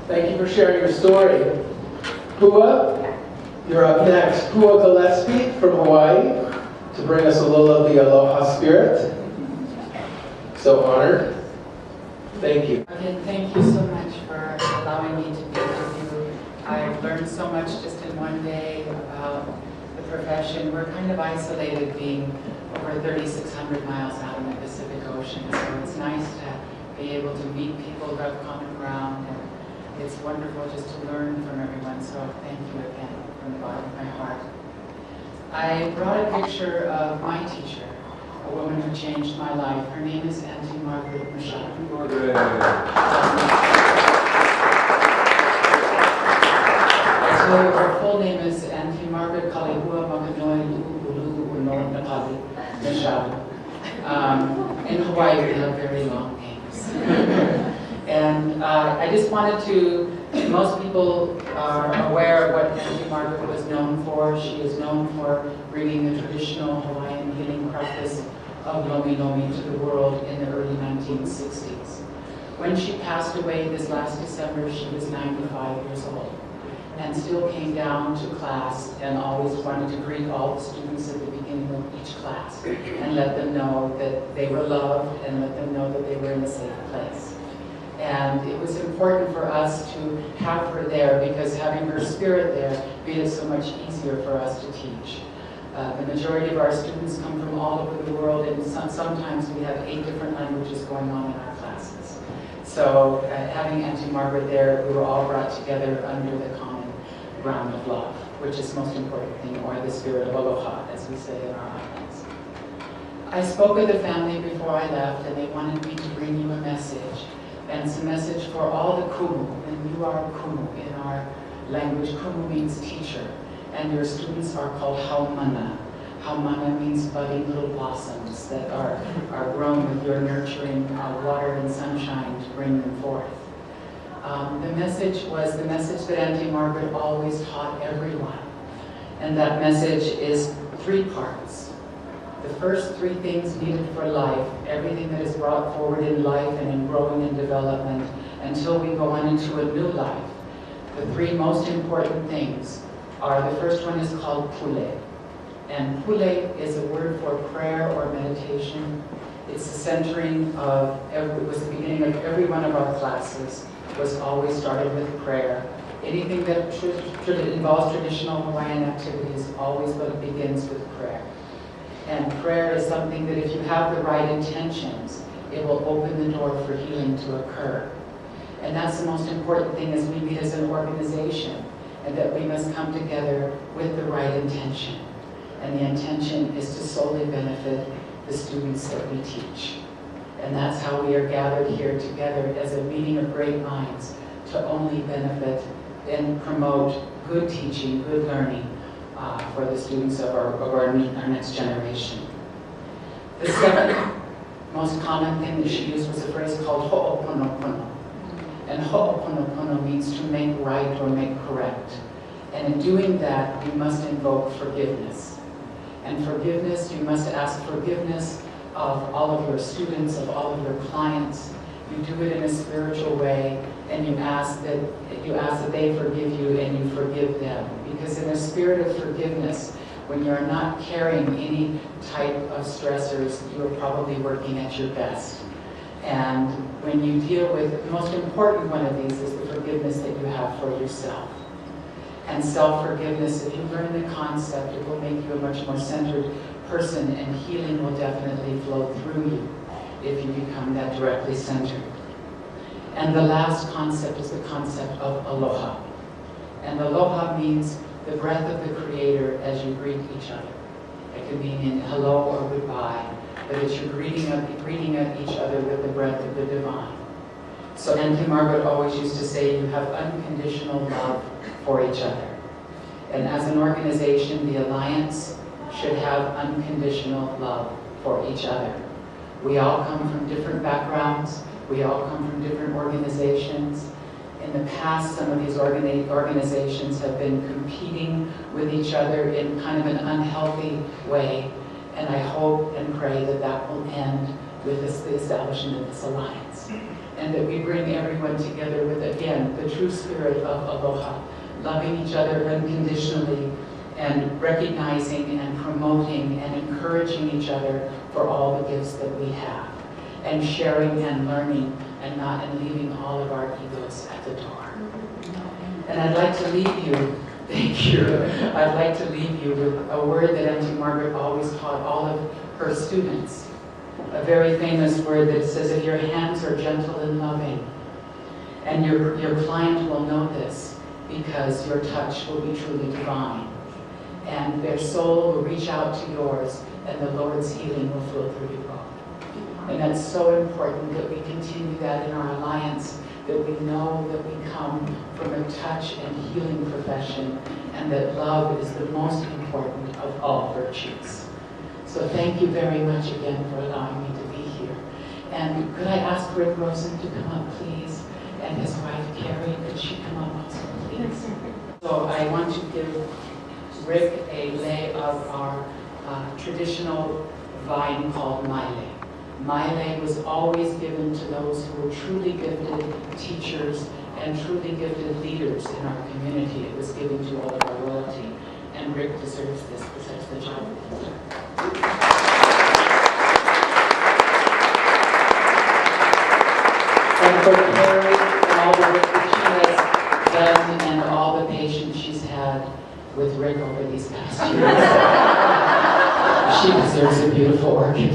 Thank you for sharing your story. Pua, you're up next. Pua Gillespie from Hawaii to bring us a little of the Aloha spirit. So honored. Thank you. Again, thank you so much for allowing me to be with you. I've learned so much just in one day about the profession. We're kind of isolated being over 3,600 miles out in the Pacific Ocean. So it's nice to be able to meet people who have common ground. And it's wonderful just to learn from everyone. So thank you again from the bottom of my heart. I brought a picture of my teacher, a woman who changed my life. Her name is Auntie Margaret Michelle. So her full name is Auntie Margaret Kalehua Makanoi Lu'ulu Uno Napali Michelle. In Hawaii, we have very long names. And I just wanted to, most people are aware of what Auntie Margaret was known for. She is known for bringing the traditional Hawaiian healing practice of Lomi Lomi to the world in the early 1960s. When she passed away this last December, she was 95 years old and still came down to class and always wanted to greet all the students at the beginning of each class and let them know that they were loved and let them know that they were in a safe place. And it was important for us to have her there because having her spirit there made it so much easier for us to teach. The majority of our students come from all over the world, and sometimes we have 8 different languages going on in our classes. So having Auntie Margaret there, we were all brought together under the common ground of love, which is the most important thing, or the spirit of Aloha, as we say in our islands. I spoke with the family before I left, and they wanted me to bring you a message. And it's a message for all the kumu, and you are kumu in our language. Kumu means teacher, and your students are called haumana. Haumana means budding little blossoms that are grown with your nurturing water and sunshine to bring them forth. The message was the message that Auntie Margaret always taught everyone, and that message is 3 parts. The first 3 things needed for life, everything that is brought forward in life and in growing and development until we go on into a new life. The 3 most important things are, the first one is called pule. And pule is a word for prayer or meditation. It's the centering of, it was the beginning of every one of our classes, was always started with prayer. Anything that involves traditional Hawaiian activities always begins with prayer. And prayer is something that if you have the right intentions, it will open the door for healing to occur. And that's the most important thing as we meet as an organization, and that we must come together with the right intention. And the intention is to solely benefit the students that we teach. And that's how we are gathered here together as a meeting of great minds to only benefit and promote good teaching, good learning for the students of our next generation. The second most common thing that she used was a phrase called ho'oponopono. And ho'oponopono means to make right or make correct. And in doing that, we must invoke forgiveness. And forgiveness, you must ask forgiveness of all of your students, of all of your clients. You do it in a spiritual way, and you ask that they forgive you and you forgive them. Because in a spirit of forgiveness, when you're not carrying any type of stressors, you are probably working at your best. And when you deal with, the most important one of these is the forgiveness that you have for yourself. And self-forgiveness, if you learn the concept, it will make you a much more centered person, and healing will definitely flow through you if you become that directly centered. And the last concept is the concept of aloha. And aloha means the breath of the Creator as you greet each other. It could mean in hello or goodbye, but it's your greeting of each other with the breath of the divine. So Auntie Margaret always used to say, you have unconditional love for each other. And as an organization, the Alliance should have unconditional love for each other. We all come from different backgrounds. We all come from different organizations. In the past, some of these organizations have been competing with each other in kind of an unhealthy way. And I hope and pray that that will end with the establishment of this alliance. And that we bring everyone together with, again, the true spirit of aloha, loving each other unconditionally and recognizing and promoting and encouraging each other for all the gifts that we have, and sharing and learning and leaving all of our egos at the door. And I'd like to leave you, thank you, I'd like to leave you with a word that Auntie Margaret always taught all of her students. A very famous word that says, if your hands are gentle and loving, and your client will know this because your touch will be truly divine, and their soul will reach out to yours, and the Lord's healing will flow through you both. And that's so important that we continue that in our alliance, that we know that we come from a touch and healing profession, and that love is the most important of all virtues. So thank you very much again for allowing me to be here. And could I ask Rick Rosen to come up, please? And his wife, Carrie, could she come up also, please? So I want to give Rick a lei of our traditional vine called maile. Maile was always given to those who were truly gifted teachers and truly gifted leaders in our community. It was given to all of our royalty. And Rick deserves this because that's the job of the leader. And for Carrie and all the work that she has done and all the patience she's had with Rick over these past years. She deserves a beautiful orchid.